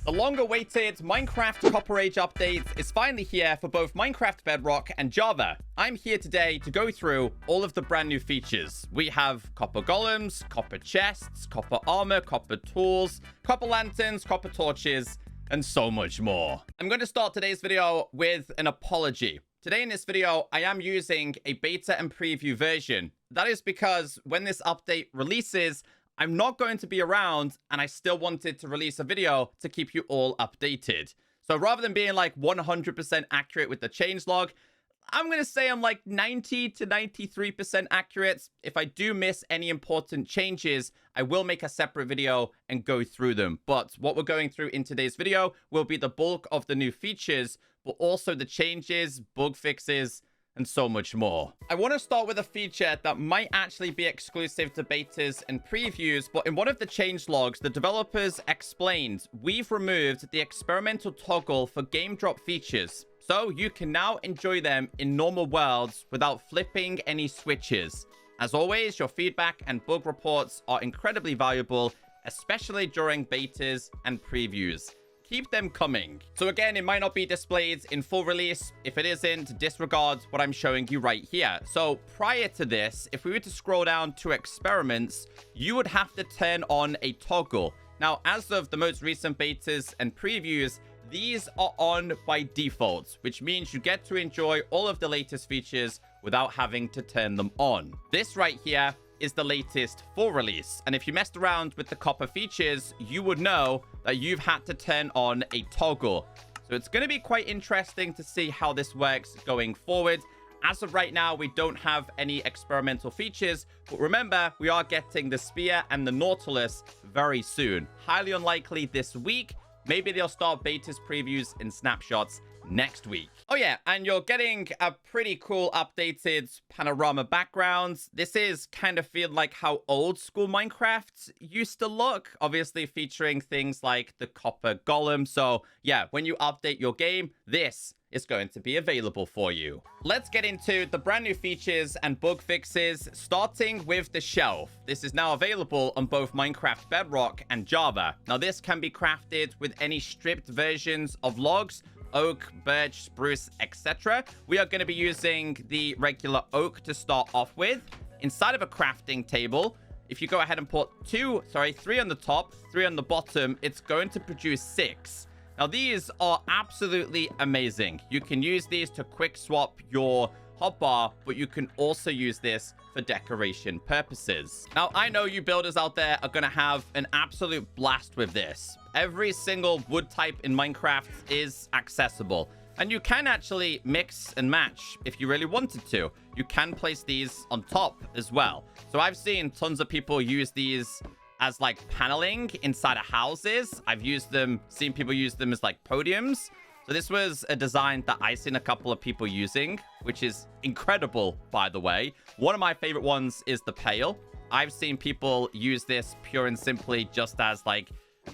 The long-awaited Minecraft Copper Age update is finally here for both Minecraft Bedrock and Java. I'm here today to go through all of the brand new features. We have copper golems, copper chests, copper armor, copper tools, copper lanterns, copper torches, and so much more. I'm going to start today's video with an apology. Today in this video, I am using a beta and preview version. That is because when this update releases, I'm not going to be around, and I still wanted to release a video to keep you all updated. So rather than being like 100% accurate with the changelog, I'm going to say I'm like 90 to 93% accurate. If I do miss any important changes, I will make a separate video and go through them. But what we're going through in today's video will be the bulk of the new features, but also the changes, bug fixes, and so much more. I want to start with a feature that might actually be exclusive to betas and previews, but in one of the changelogs, the developers explained we've removed the experimental toggle for game drop features, so you can now enjoy them in normal worlds without flipping any switches. As always, your feedback and bug reports are incredibly valuable, especially during betas and previews. Keep them coming. So again, it might not be displayed in full release. If it isn't, disregard what I'm showing you right here. So prior to this, if we were to scroll down to experiments, you would have to turn on a toggle. Now, as of the most recent betas and previews, these are on by default, which means you get to enjoy all of the latest features without having to turn them on. This right here is the latest full release, and if you messed around with the copper features, you would know that you've had to turn on a toggle. So it's going to be quite interesting to see how this works going forward. As of right now, we don't have any experimental features, but remember, we are getting the spear and the nautilus very soon. Highly unlikely this week. Maybe they'll start betas, previews, and snapshots next week. Oh yeah, and you're getting a pretty cool updated panorama background. This is kind of feel like how old school Minecraft used to look, obviously featuring things like the Copper Golem. So yeah, when you update your game, this is going to be available for you. Let's get into the brand new features and bug fixes, starting with the shelf. This is now available on both Minecraft Bedrock and Java. Now, this can be crafted with any stripped versions of logs: oak, birch, spruce, etc. We are going to be using the regular oak to start off with. Inside of a crafting table, if you go ahead and put three on the top, 3 on the bottom, it's going to produce 6. Now, these are absolutely amazing. You can use these to quick swap your hotbar, but you can also use this for decoration purposes. Now, I know you builders out there are going to have an absolute blast with this. Every single wood type in Minecraft is accessible, and you can actually mix and match if you really wanted to. You can place these on top as well. So I've seen tons of people use these as like paneling inside of houses. I've seen people use them as like podiums. So this was a design that I've seen a couple of people using, which is incredible, by the way. One of my favorite ones is the pail. I've seen people use this pure and simply just as like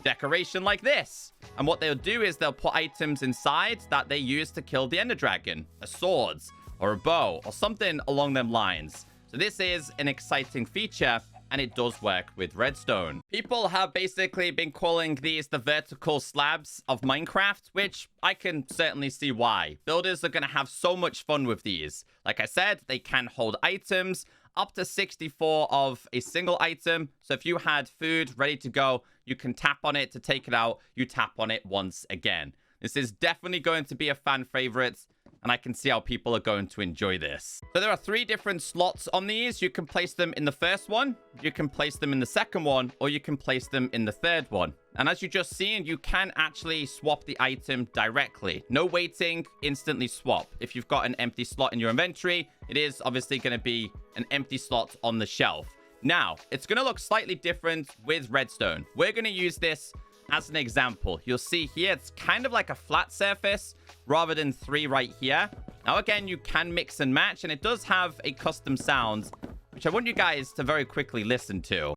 decoration like this. And what they'll do is they'll put items inside that they use to kill the Ender Dragon, a sword or a bow or something along them lines. So this is an exciting feature, and it does work with redstone. People have basically been calling these the vertical slabs of Minecraft, which I can certainly see why. Builders are going to have so much fun with these. Like I said, they can hold items, up to 64 of a single item. So if you had food ready to go, you can tap on it to take it out. You tap on it once again. This is definitely going to be a fan favorite, and I can see how people are going to enjoy this. So there are 3 different slots on these. You can place them in the first one, you can place them in the second one, or you can place them in the third one. And as you just seen, you can actually swap the item directly. No waiting, instantly swap. If you've got an empty slot in your inventory, it is obviously going to be an empty slot on the shelf. Now, it's going to look slightly different with redstone. We're going to use this as an example. You'll see here, it's kind of like a flat surface rather than 3 right here. Now, again, you can mix and match, and it does have a custom sound, which I want you guys to very quickly listen to.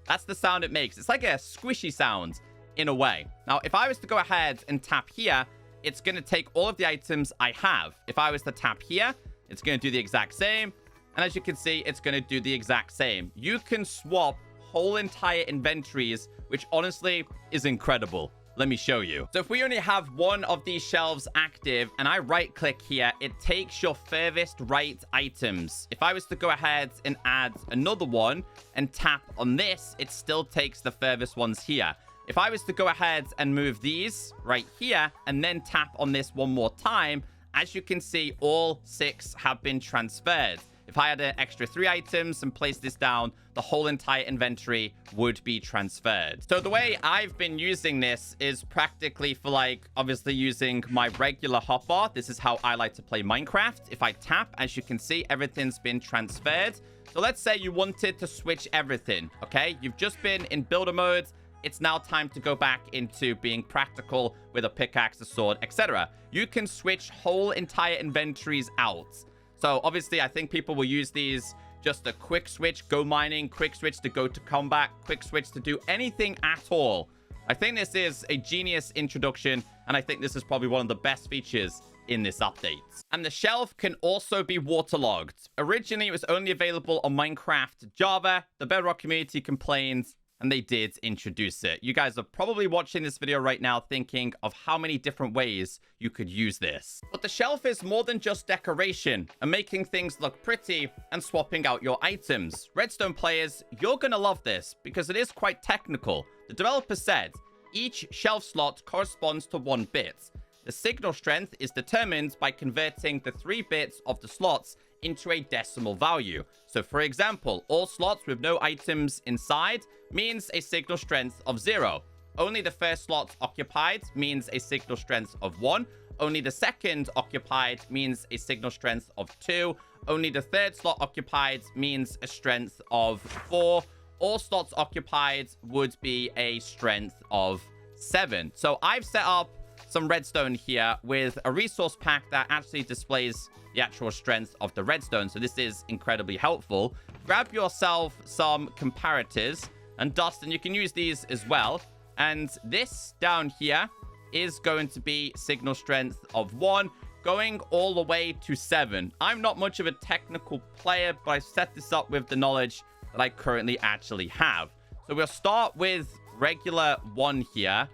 That's the sound it makes. It's like a squishy sound in a way. Now, if I was to go ahead and tap here, it's going to take all of the items I have. If I was to tap here, it's going to do the exact same. And as you can see, it's going to do the exact same. You can swap whole entire inventories, which honestly is incredible. Let me show you. So if we only have one of these shelves active and I right click here, it takes your furthest right items. If I was to go ahead and add another one and tap on this, it still takes the furthest ones here. If I was to go ahead and move these right here and then tap on this one more time, as you can see, all 6 have been transferred. If I had an extra 3 items and placed this down, the whole entire inventory would be transferred. So the way I've been using this is practically for like, obviously using my regular hotbar. This is how I like to play Minecraft. If I tap, as you can see, everything's been transferred. So let's say you wanted to switch everything, okay? You've just been in builder mode. It's now time to go back into being practical with a pickaxe, a sword, etc. You can switch whole entire inventories out. So obviously, I think people will use these just a quick switch, go mining, quick switch to go to combat, quick switch to do anything at all. I think this is a genius introduction, and I think this is probably one of the best features in this update. And the shelf can also be waterlogged. Originally, it was only available on Minecraft Java. The Bedrock community complained, and they did introduce it. You guys are probably watching this video right now thinking of how many different ways you could use this. But the shelf is more than just decoration and making things look pretty and swapping out your items. Redstone players, you're gonna love this because it is quite technical. The developer said, each shelf slot corresponds to 1 bit. The signal strength is determined by converting the 3 bits of the slots into a decimal value. So for example, all slots with no items inside means a signal strength of 0. Only the first slot occupied means a signal strength of 1. Only the second occupied means a signal strength of 2. Only the third slot occupied means a strength of 4. All slots occupied would be a strength of 7. So I've set up some redstone here with a resource pack that actually displays the actual strength of the redstone. So this is incredibly helpful. Grab yourself some comparators, and Dustin, you can use these as well. And this down here is going to be signal strength of 1, going all the way to 7. I'm not much of a technical player, but I set this up with the knowledge that I currently actually have. So we'll start with regular 1 here.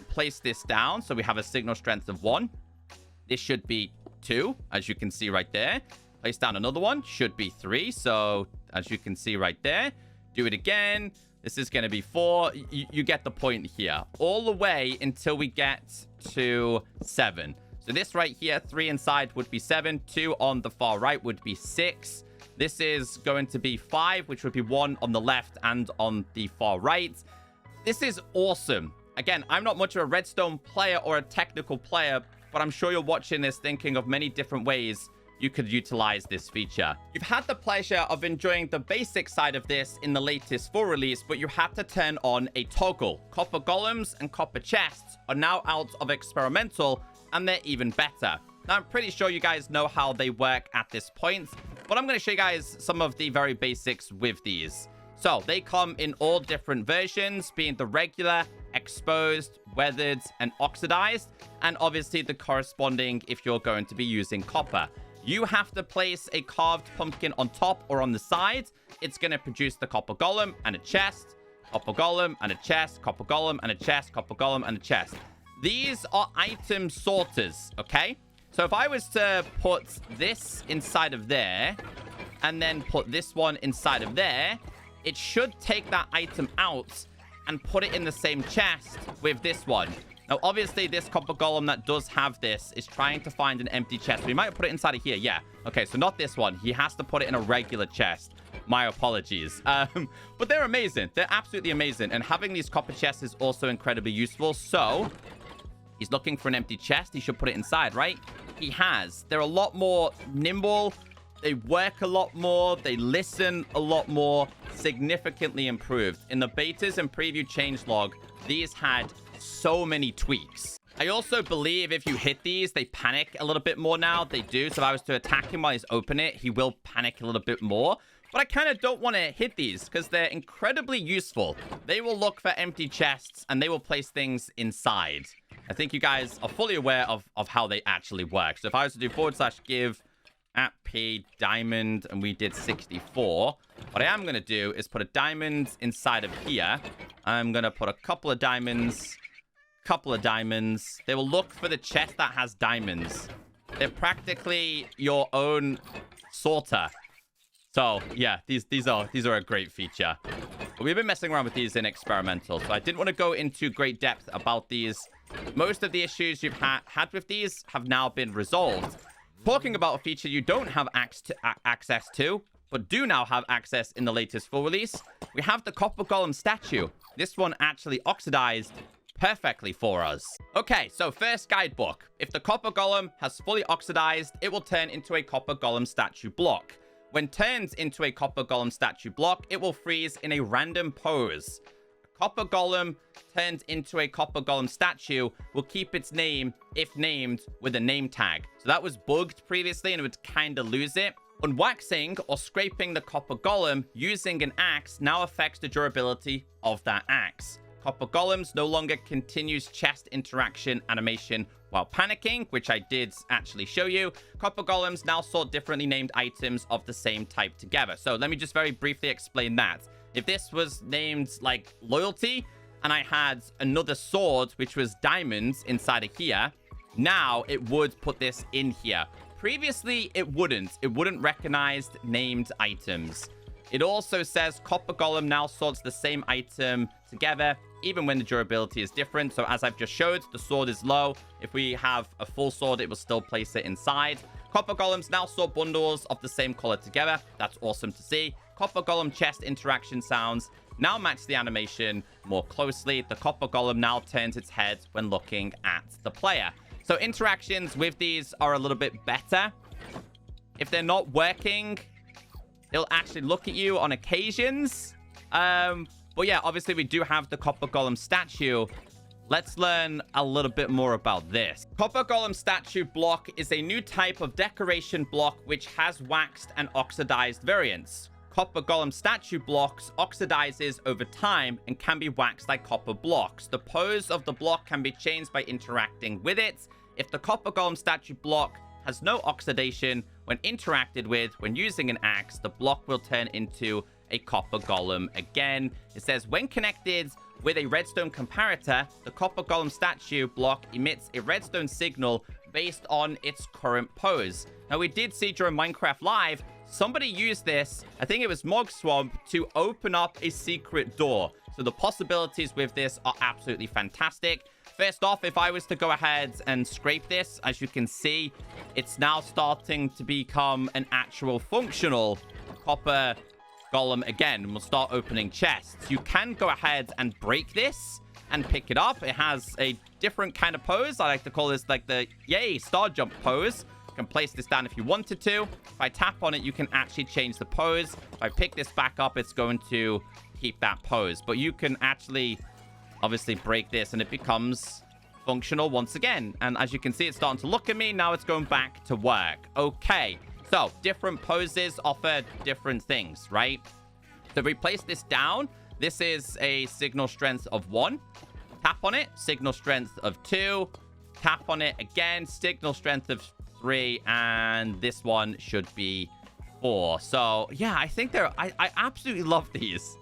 Place this down. So we have a signal strength of 1. This should be 2, as you can see right there. Place down another one. Should be 3. So as you can see right there. Do it again. This is going to be 4. You get the point here. All the way until we get to 7. So this right here, 3 inside would be 7. 2 on the far right would be 6. This is going to be 5, which would be 1 on the left and on the far right. This is awesome. Again, I'm not much of a redstone player or a technical player, but I'm sure you're watching this thinking of many different ways you could utilize this feature. You've had the pleasure of enjoying the basic side of this in the latest full release, but you had to turn on a toggle. Copper golems and copper chests are now out of experimental, and they're even better. Now, I'm pretty sure you guys know how they work at this point, but I'm going to show you guys some of the very basics with these. So they come in all different versions, being the regular, exposed, weathered, and oxidized, and obviously the corresponding if you're going to be using copper. You have to place a carved pumpkin on top or on the side. It's going to produce the copper golem and a chest, copper golem and a chest, copper golem and a chest, copper golem and a chest. These are item sorters, okay? So if I was to put this inside of there and then put this one inside of there, it should take that item out and put it in the same chest with this one. Now, obviously, this copper golem that does have this is trying to find an empty chest. We might put it inside of here. Yeah. Okay, so not this one. He has to put it in a regular chest. My apologies. But they're amazing. They're absolutely amazing. And having these copper chests is also incredibly useful. So he's looking for an empty chest. He should put it inside, right? He has. They're a lot more nimble. They work a lot more. They listen a lot more. Significantly improved. In the betas and preview changelog, these had so many tweaks. I also believe if you hit these, they panic a little bit more now. They do. So if I was to attack him while he's open it, he will panic a little bit more. But I kind of don't want to hit these because they're incredibly useful. They will look for empty chests and they will place things inside. I think you guys are fully aware of how they actually work. So if I was to do /give at P diamond, and we did 64. What I am going to do is put a diamond inside of here. I'm going to put a couple of diamonds. They will look for the chest that has diamonds. They're practically your own sorter. So, yeah, these are a great feature. But we've been messing around with these in experimental, so I didn't want to go into great depth about these. Most of the issues you've had with these have now been resolved. Talking about a feature you don't have access to, but do now have access in the latest full release, we have the Copper Golem statue. This one actually oxidized perfectly for us. Okay, so first guidebook. If the Copper Golem has fully oxidized, it will turn into a Copper Golem statue block. When turned into a Copper Golem statue block, it will freeze in a random pose. A Copper Golem turned into a Copper Golem statue will keep its name if named with a name tag. So that was bugged previously and it would kind of lose it. Unwaxing or scraping the Copper Golem using an axe now affects the durability of that axe. Copper Golems no longer continues chest interaction animation while panicking, which I did actually show you. Copper Golems now sort differently named items of the same type together. So let me just very briefly explain that. If this was named like loyalty and I had another sword, which was diamonds inside of here, now it would put this in here. Previously, it wouldn't recognize named items. It also says Copper Golem now sorts the same item together, even when the durability is different. So as I've just showed, the sword is low. If we have a full sword, it will still place it inside. Copper Golems now sort bundles of the same color together. That's awesome to see. Copper Golem chest interaction sounds now match the animation more closely. The Copper Golem now turns its head when looking at the player. So interactions with these are a little bit better. If they're not working, it'll actually look at you on occasions. But yeah, obviously we do have the Copper Golem statue. Let's learn a little bit more about this. Copper Golem statue block is a new type of decoration block which has waxed and oxidized variants. Copper Golem statue blocks oxidizes over time and can be waxed like copper blocks. The pose of the block can be changed by interacting with it. If the Copper Golem statue block has no oxidation when interacted with when using an axe, the block will turn into a Copper Golem again. It says when connected with a redstone comparator, the Copper Golem statue block emits a redstone signal based on its current pose. Now, we did see during Minecraft Live, somebody used this, I think it was Mog Swamp, to open up a secret door. So the possibilities with this are absolutely fantastic. First off, if I was to go ahead and scrape this, as you can see, it's now starting to become an actual functional Copper Golem again. We'll start opening chests. You can go ahead and break this and pick it up. It has a different kind of pose. I like to call this like the yay star jump pose. You can place this down if you wanted to. If I tap on it, you can actually change the pose. If I pick this back up, it's going to keep that pose. But you can actually obviously break this and it becomes functional once again. And as you can see, it's starting to look at me. Now it's going back to work. Okay. So different poses offer different things, right? So if we place this down, this is a signal strength of 1. Tap on it, signal strength of 2. Tap on it again, signal strength of 3. And this one should be 4. So yeah, I think I absolutely love these.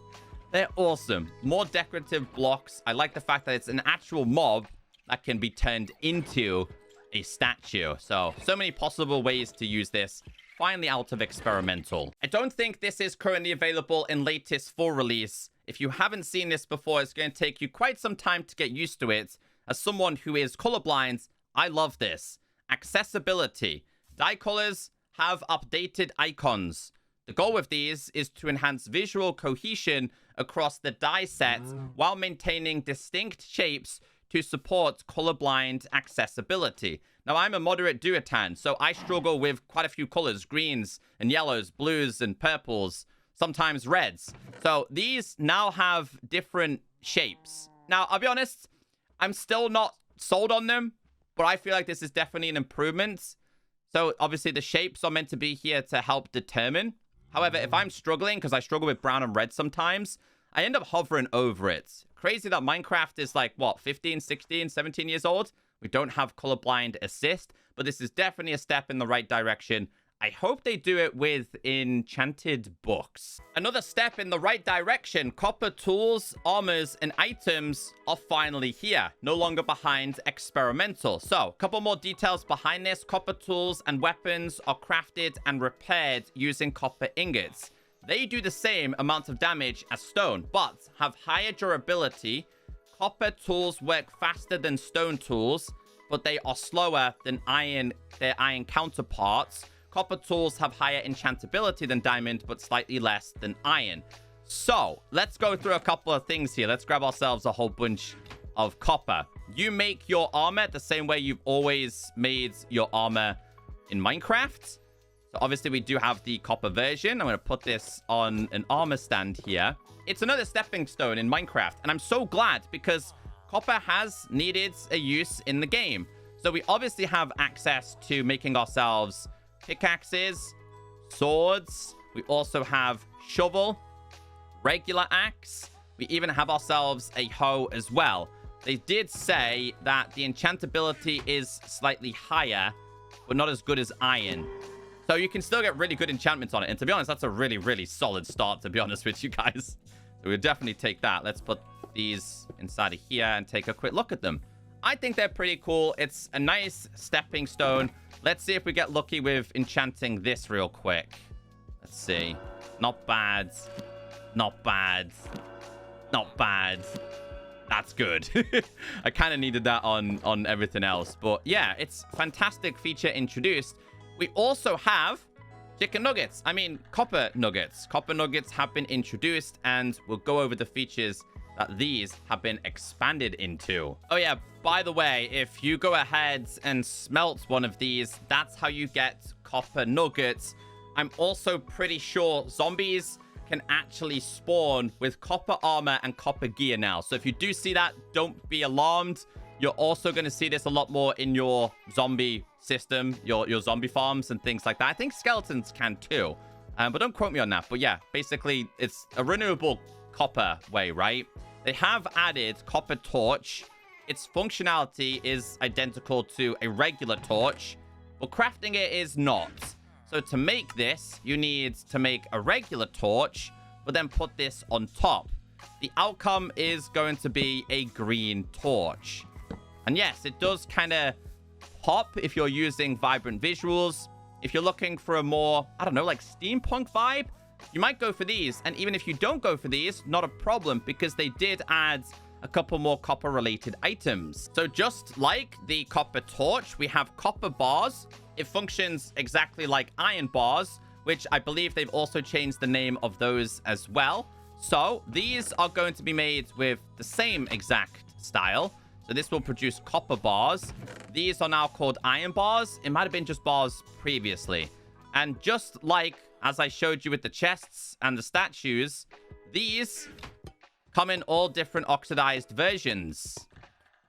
They're awesome. More decorative blocks. I like the fact that it's an actual mob that can be turned into a statue. So many possible ways to use this. Finally out of experimental. I don't think this is currently available in latest full release. If you haven't seen this before, it's going to take you quite some time to get used to it. As someone who is colorblind, I love this. Accessibility. Die colors have updated icons. The goal with these is to enhance visual cohesion across the die set while maintaining distinct shapes to support colorblind accessibility. Now, I'm a moderate duotan, so I struggle with quite a few colors, greens and yellows, blues and purples, sometimes reds. So these now have different shapes. Now, I'll be honest, I'm still not sold on them, but I feel like this is definitely an improvement. So obviously the shapes are meant to be here to help determine. However, if I'm struggling, because I struggle with brown and red sometimes, I end up hovering over it. Crazy that Minecraft is like, what, 15, 16, 17 years old? We don't have colorblind assist, but this is definitely a step in the right direction. I hope they do it with enchanted books. Another step in the right direction. Copper tools, armors, and items are finally here. No longer behind experimental. So, a couple more details behind this. Copper tools and weapons are crafted and repaired using copper ingots. They do the same amount of damage as stone, but have higher durability. Copper tools work faster than stone tools, but they are slower than their iron counterparts. Copper tools have higher enchantability than diamond, but slightly less than iron. So, let's go through a couple of things here. Let's grab ourselves a whole bunch of copper. You make your armor the same way you've always made your armor in Minecraft. So, obviously, we do have the copper version. I'm going to put this on an armor stand here. It's another stepping stone in Minecraft, and I'm so glad because copper has needed a use in the game. So, we obviously have access to making ourselves pickaxes, swords. We also have shovel, regular axe. We even have ourselves a hoe as well. They did say that the enchantability is slightly higher, but not as good as iron. So you can still get really good enchantments on it. And to be honest, that's a really, really solid start, to be honest with you guys. So we'll definitely take that. Let's put these inside of here and take a quick look at them. I think they're pretty cool. It's a nice stepping stone. Let's see if we get lucky with enchanting this real quick. Let's see. Not bad. Not bad. Not bad. That's good. I kind of needed that on everything else. But yeah, it's fantastic feature introduced. We also have chicken nuggets. I mean, copper nuggets. Copper nuggets have been introduced, and we'll go over the features that these have been expanded into. Oh yeah, by the way, if you go ahead and smelt one of these, that's how you get copper nuggets. I'm also pretty sure zombies can actually spawn with copper armor and copper gear now. So if you do see that, don't be alarmed. You're also going to see this a lot more in your zombie system, your zombie farms and things like that. I think skeletons can too, but don't quote me on that. But yeah, basically, it's a renewable copper way, right? They have added copper torch. Its functionality is identical to a regular torch, but crafting it is not. So to make this, you need to make a regular torch, but then put this on top. The outcome is going to be a green torch. And yes, it does kind of pop if you're using vibrant visuals. If you're looking for a more, I don't know, like steampunk vibe, you might go for these. And even if you don't go for these, not a problem, because they did add a couple more copper related items. So just like the copper torch, we have copper bars. It functions exactly like iron bars, which I believe they've also changed the name of those as well. So these are going to be made with the same exact style. So this will produce copper bars. These are now called iron bars. It might have been just bars previously. And just like as I showed you with the chests and the statues, these come in all different oxidized versions.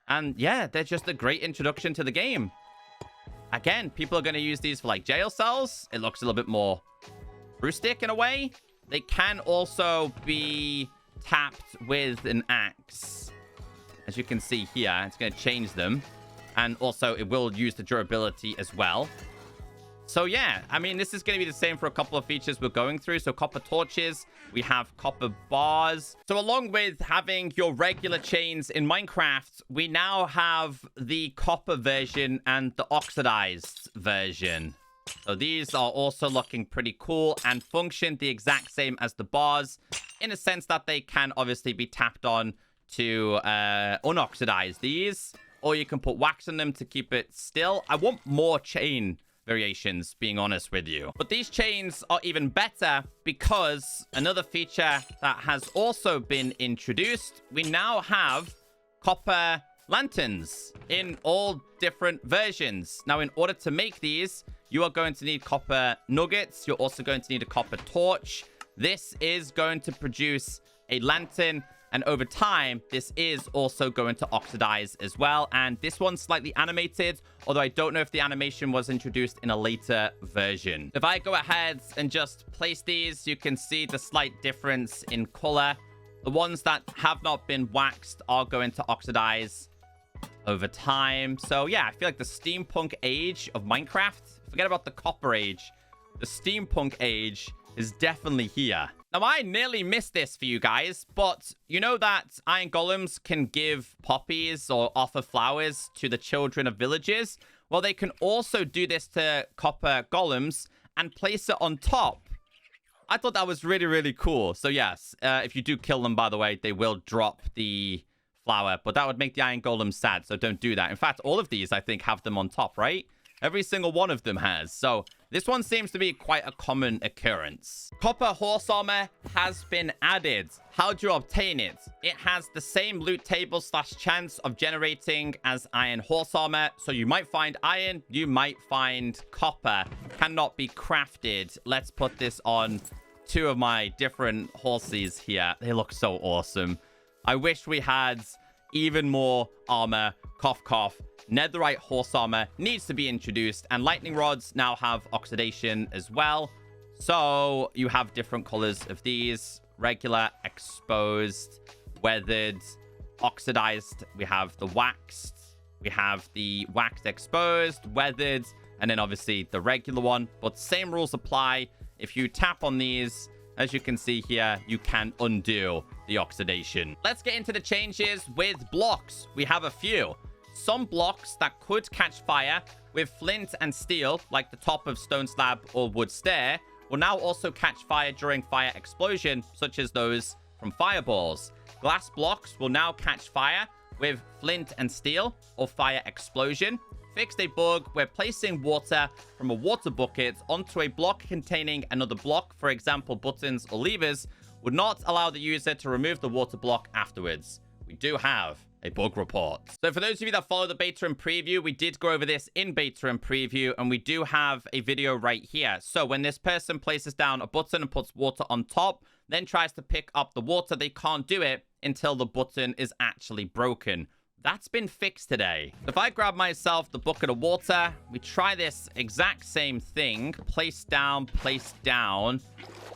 And yeah, they're just a great introduction to the game. Again, people are going to use these for like jail cells. It looks a little bit more rustic in a way. They can also be tapped with an axe. As you can see here, it's going to change them. And also, it will use the durability as well. So yeah, I mean, this is going to be the same for a couple of features we're going through. So copper torches, we have copper bars. So along with having your regular chains in Minecraft, we now have the copper version and the oxidized version. So these are also looking pretty cool and function the exact same as the bars, in a sense that they can obviously be tapped on to unoxidize these, or you can put wax on them to keep it still. I want more chain variations, being honest with you. But these chains are even better because another feature that has also been introduced, we now have copper lanterns in all different versions. Now, in order to make these, you are going to need copper nuggets. You're also going to need a copper torch. This is going to produce a lantern. And over time, this is also going to oxidize as well. And this one's slightly animated, although I don't know if the animation was introduced in a later version. If I go ahead and just place these, you can see the slight difference in color. The ones that have not been waxed are going to oxidize over time. So yeah, I feel like the steampunk age of Minecraft, forget about the copper age. The steampunk age is definitely here. Now, I nearly missed this for you guys, but you know that iron golems can give poppies or offer flowers to the children of villages? Well, they can also do this to copper golems and place it on top. I thought that was really, really cool. So yes, if you do kill them, by the way, they will drop the flower, but that would make the iron golem sad, so don't do that. In fact, all of these, I think, have them on top, right? Every single one of them has. So this one seems to be quite a common occurrence. Copper horse armor has been added. How do you obtain it? It has the same loot table / chance of generating as iron horse armor. So you might find iron, you might find copper. Cannot be crafted. Let's put this on 2 of my different horses here. They look so awesome. I wish we had even more armor. Cough, cough. Netherite horse armor needs to be introduced, and lightning rods now have oxidation as well. So you have different colors of these: regular, exposed, weathered, oxidized. We have the waxed, we have the waxed exposed, weathered, and then obviously the regular one. But same rules apply. If you tap on these, as you can see here, you can undo the oxidation. Let's get into the changes with blocks. We have a few. Some blocks that could catch fire with flint and steel, like the top of stone slab or wood stair, will now also catch fire during fire explosion, such as those from fireballs. Glass blocks will now catch fire with flint and steel or fire explosion. Fixed a bug where placing water from a water bucket onto a block containing another block, for example, buttons or levers, would not allow the user to remove the water block afterwards. We do have a bug report. So for those of you that follow the beta and preview, we did go over this in beta and preview, and we do have a video right here. So when this person places down a button and puts water on top, then tries to pick up the water, they can't do it until the button is actually broken. That's been fixed today. If I grab myself the bucket of water, we try this exact same thing. Place down,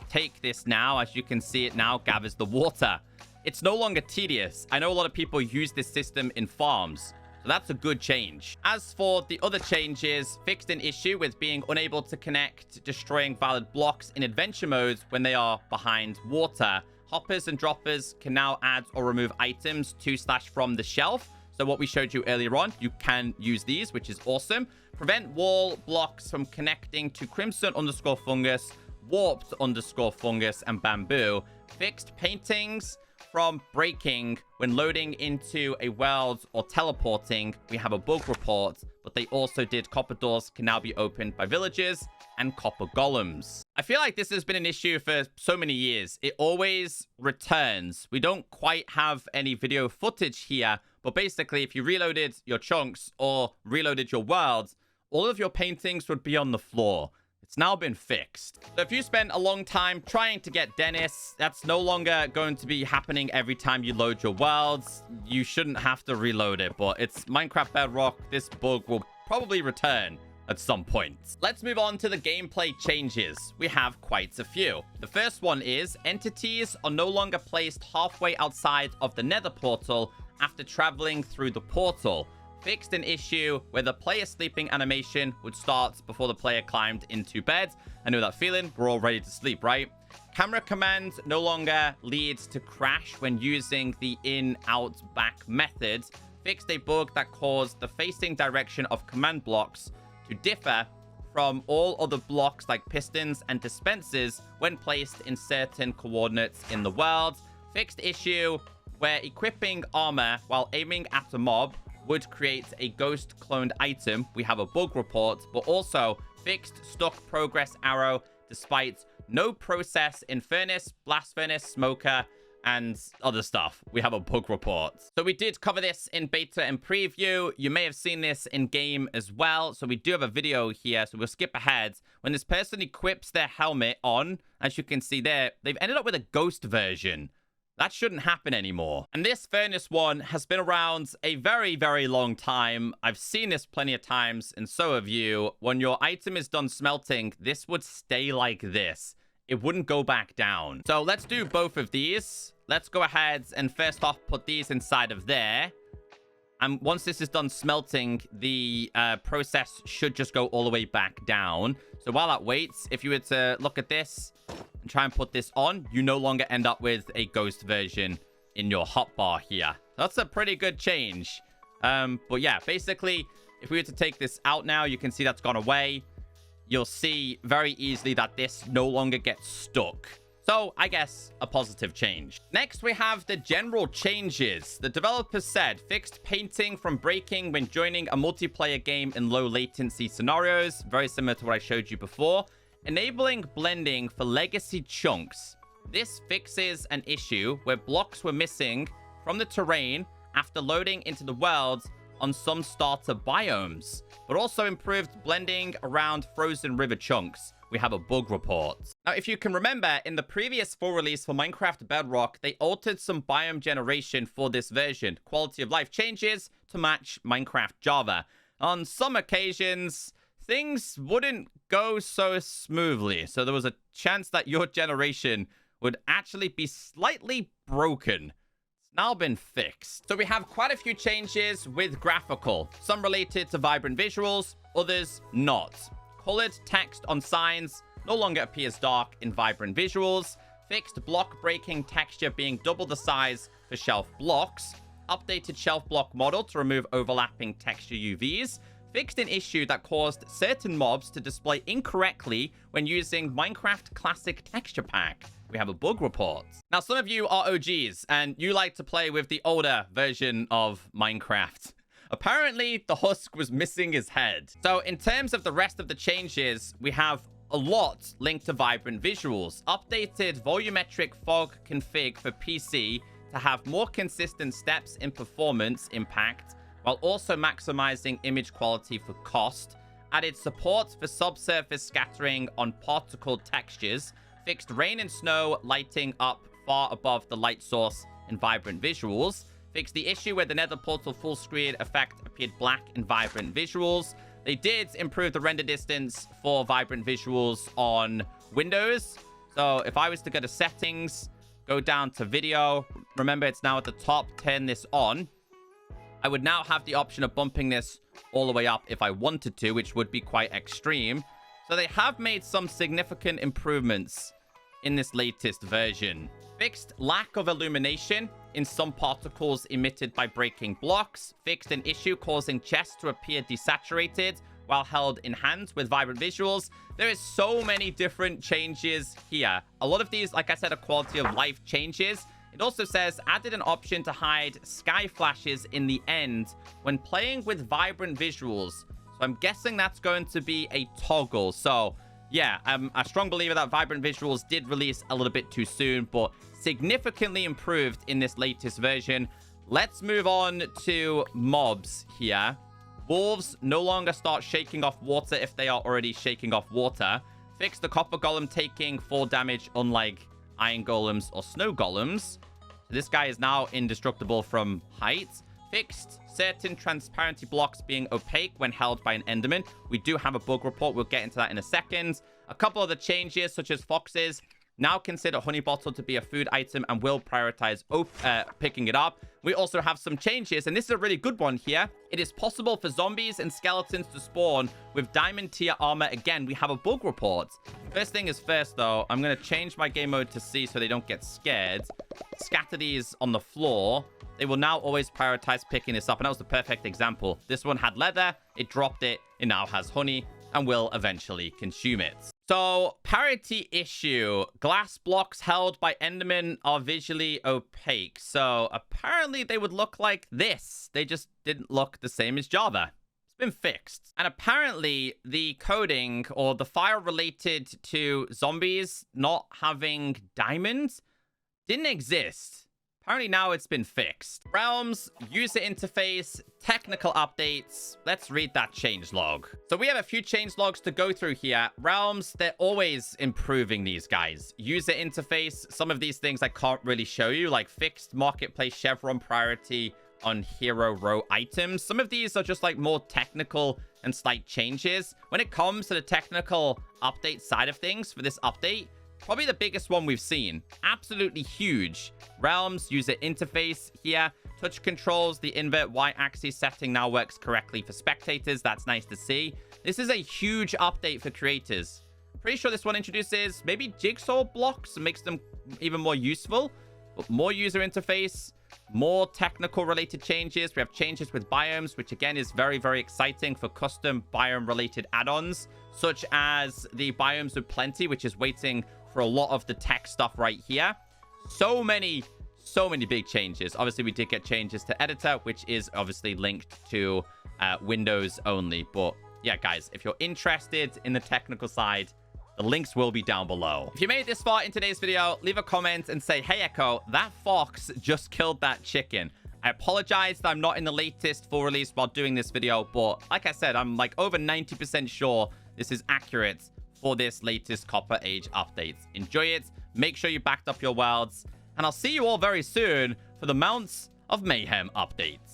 take this now. As you can see, it now gathers the water. It's no longer tedious. I know a lot of people use this system in farms, so that's a good change. As for the other changes, fixed an issue with being unable to connect destroying valid blocks in adventure modes when they are behind water. Hoppers and droppers can now add or remove items to / from the shelf. So what we showed you earlier on, you can use these, which is awesome. Prevent wall blocks from connecting to crimson_fungus, warped_fungus, and bamboo. Fixed paintings from breaking when loading into a world or teleporting. We have a bug report, but they also did copper doors can now be opened by villagers and copper golems. I feel like this has been an issue for so many years. It always returns. We don't quite have any video footage here, but basically if you reloaded your chunks or reloaded your worlds, all of your paintings would be on the floor. It's now been fixed. So if you spend a long time trying to get Dennis, that's no longer going to be happening every time you load your worlds. You shouldn't have to reload it, but it's Minecraft Bedrock. This bug will probably return at some point. Let's move on to the gameplay changes. We have quite a few. The first one is entities are no longer placed halfway outside of the nether portal after traveling through the portal. Fixed an issue where the player sleeping animation would start before the player climbed into bed. I know that feeling. We're all ready to sleep, right? Camera command no longer leads to crash when using the in, out, back method. Fixed a bug that caused the facing direction of command blocks to differ from all other blocks like pistons and dispensers when placed in certain coordinates in the world. Fixed issue where equipping armor while aiming at a mob would create a ghost cloned item. We have a bug report, but also fixed stuck progress arrow despite no process in furnace, blast furnace, smoker, and other stuff. We have a bug report. So we did cover this in beta and preview. You may have seen this in game as well. So we do have a video here. So we'll skip ahead. When this person equips their helmet on, as you can see there, they've ended up with a ghost version. That shouldn't happen anymore. And this furnace one has been around a very, very long time. I've seen this plenty of times, and so have you. When your item is done smelting, this would stay like this. It wouldn't go back down. So let's do both of these. Let's go ahead and first off put these inside of there. And once this is done smelting, the process should just go all the way back down. So while that waits, if you were to look at this and try and put this on, you no longer end up with a ghost version in your hotbar here. That's a pretty good change. But yeah, basically, if we were to take this out now, you can see that's gone away. You'll see very easily that this no longer gets stuck. So, I guess, a positive change. Next, we have the general changes. The developers said, fixed painting from breaking when joining a multiplayer game in low latency scenarios. Very similar to what I showed you before. Enabling blending for legacy chunks. This fixes an issue where blocks were missing from the terrain after loading into the world on some starter biomes, but also improved blending around frozen river chunks. We have a bug report. Now, if you can remember, in the previous full release for Minecraft Bedrock, they altered some biome generation for this version. Quality of life changes to match Minecraft Java. On some occasions, things wouldn't go so smoothly, so there was a chance that your generation would actually be slightly broken. Now been fixed. So we have quite a few changes with graphical, some related to vibrant visuals, others not. Colored text on signs no longer appears dark in vibrant visuals. Fixed block breaking texture being double the size for shelf blocks. Updated shelf block model to remove overlapping texture UVs. Fixed an issue that caused certain mobs to display incorrectly when using Minecraft Classic Texture Pack. We have a bug report. Now, some of you are OGs, and you like to play with the older version of Minecraft. Apparently, the husk was missing his head. So, in terms of the rest of the changes, we have a lot linked to vibrant visuals. Updated volumetric fog config for PC to have more consistent steps in performance impact, while also maximizing image quality for cost. Added support for subsurface scattering on particle textures. Fixed rain and snow lighting up far above the light source in vibrant visuals. Fixed the issue where the nether portal full screen effect appeared black in vibrant visuals. They did improve the render distance for vibrant visuals on Windows. So if I was to go to settings, go down to video, remember it's now at the top, turn this on. I would now have the option of bumping this all the way up if I wanted to, which would be quite extreme. So they have made some significant improvements in this latest version. Fixed lack of illumination in some particles emitted by breaking blocks. Fixed an issue causing chests to appear desaturated while held in hands with vibrant visuals. There is so many different changes here. A lot of these, like I said, are quality of life changes. It also says, added an option to hide sky flashes in the end when playing with vibrant visuals. So I'm guessing that's going to be a toggle. So yeah, I'm a strong believer that vibrant visuals did release a little bit too soon, but significantly improved in this latest version. Let's move on to mobs here. Wolves no longer start shaking off water if they are already shaking off water. Fix the Copper Golem taking 4 damage, unlike Iron Golems or Snow Golems. This guy is now indestructible from height. Fixed certain transparency blocks being opaque when held by an Enderman. We do have a bug report. We'll get into that in a second. A couple of the changes, such as foxes, now consider honey bottle to be a food item and will prioritize picking it up. We also have some changes, and this is a really good one here. It is possible for zombies and skeletons to spawn with diamond tier armor. Again, we have a bug report. First thing is first, though. I'm going to change my game mode to C so they don't get scared. Scatter these on the floor. They will now always prioritize picking this up, and that was the perfect example. This one had leather. It dropped it. It now has honey and will eventually consume it. So, parity issue. Glass blocks held by Endermen are visually opaque. So, apparently they would look like this. They just didn't look the same as Java. It's been fixed. And apparently the coding or the file related to zombies not having diamonds didn't exist. Apparently now it's been fixed. Realms, user interface, technical updates. Let's read that changelog. So we have a few changelogs to go through here. Realms, they're always improving these guys. User interface, some of these things I can't really show you, like fixed marketplace chevron priority on hero row items. Some of these are just like more technical and slight changes. When it comes to the technical update side of things for this update, probably the biggest one we've seen. Absolutely huge. Realms user interface here. touch controls. The invert y-axis setting now works correctly for spectators. That's nice to see. This is a huge update for creators. Pretty sure this one introduces maybe jigsaw blocks and makes them even more useful. But more user interface, more technical related changes. We have changes with biomes, which again is very, very exciting for custom biome related add-ons, such as the biomes with plenty, which is waiting for a lot of the tech stuff right here. So many big changes. Obviously, we did get changes to editor, which is obviously linked to Windows only. But yeah, guys, if you're interested in the technical side, the links will be down below. If you made it this far in today's video, leave a comment and say, hey, Echo, that fox just killed that chicken. I apologize that I'm not in the latest full release while doing this video, but like I said, I'm like over 90% sure this is accurate for this latest Copper Age update. Enjoy it. Make sure you backed up your worlds, and I'll see you all very soon for the Mounts of Mayhem updates.